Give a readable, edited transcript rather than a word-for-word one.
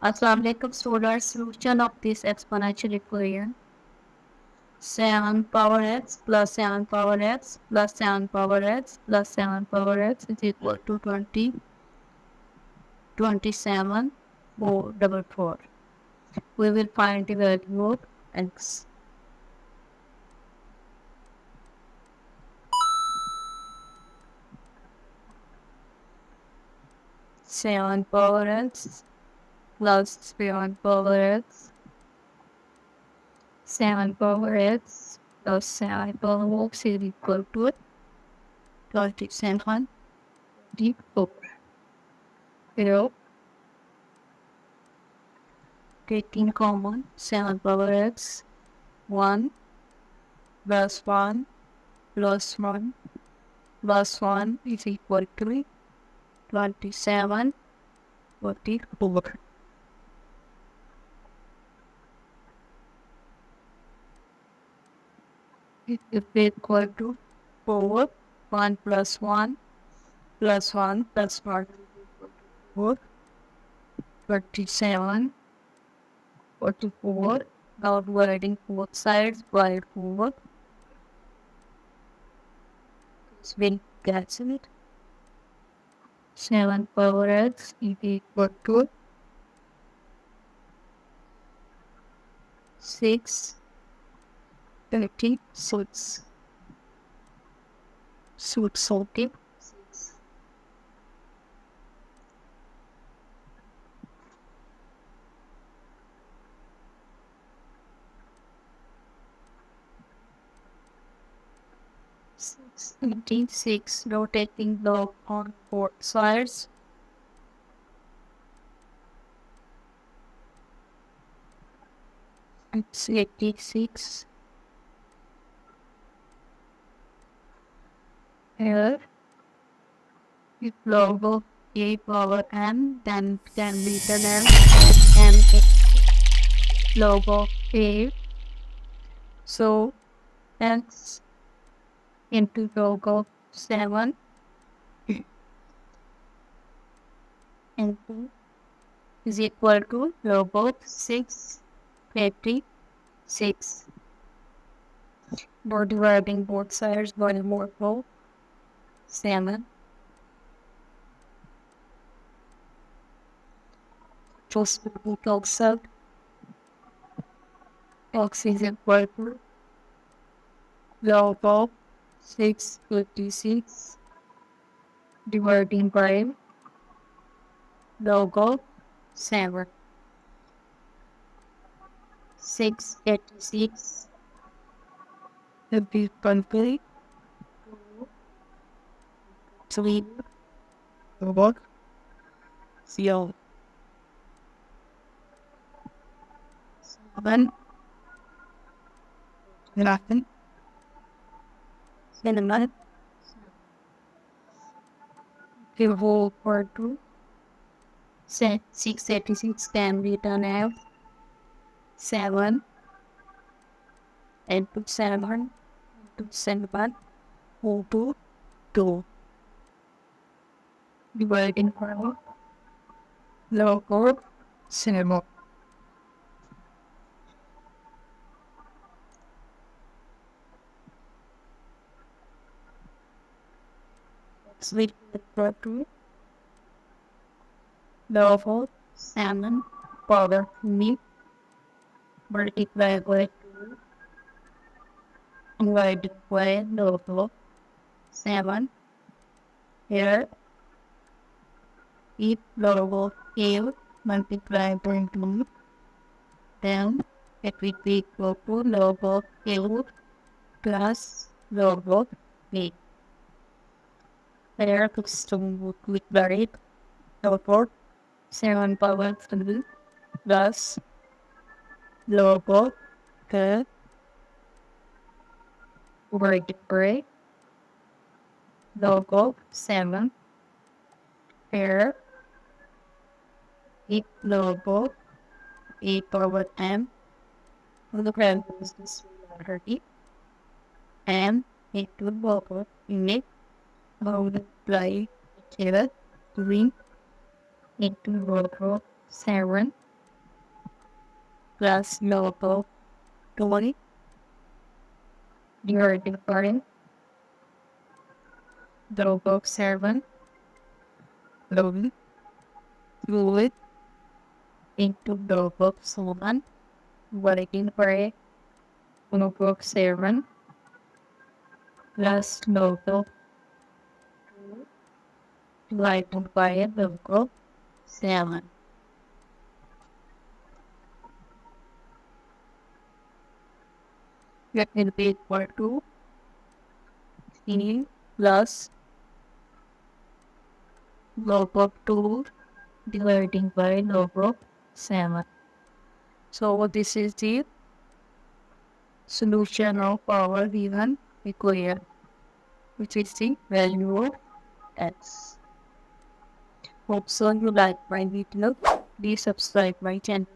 Assalamu alaikum students. Solution of this exponential equation: 7 power x plus 7 power x plus 7 power x plus 7 power x is equal to 27 444. We will find the value of x. Seven power x plus 7 power x, 7 power x plus 7 power x is equal to 27 4. Zero. Taking common 7 power x, 1 plus 1 plus 1 plus 1 is equal to 27 44. It is equal to 4. 1 plus 1 plus 1 plus 1 is equal to 4. 27 44. Now dividing both sides by 4. This will cancel it. 7 power x is equal to 6 36. Sorted. 86. Rotating log on both sides. It's 86. Here, if log of a power m, then can be written as m log of a. So x into log of 7 into is equal to log of 656. We're dividing both sides by more of 7. Just put outside. X is equal to log of 656 dividing by log of 7. 686 will be complete. 3 log 0. 7 11 7 the whole part 2. 686 can be done as 7 into 7 into 7 into 2 dividing by log of 7. X will be equal to log of 7 power me multiplied by 2 divided by log of 7. Here, if log of a multiplied by 2, then it will be equal to log of a plus log of b. Here, the system would be varied. Therefore, 7 power 3 plus log of the divided by log of 7. Here, if log of a power m, the values is 30, and into log of unit multiply together 3 into log of 7 plus log of 20 divided by log of 7 log fluid into log of 1 divided by log of 7 plus log of 2 divided by log of 7. That will be equal to C plus log of 2 dividing by log of 7. So this is the solution of our given equation, which is the value of x. Hope so you like my video. Please subscribe my channel.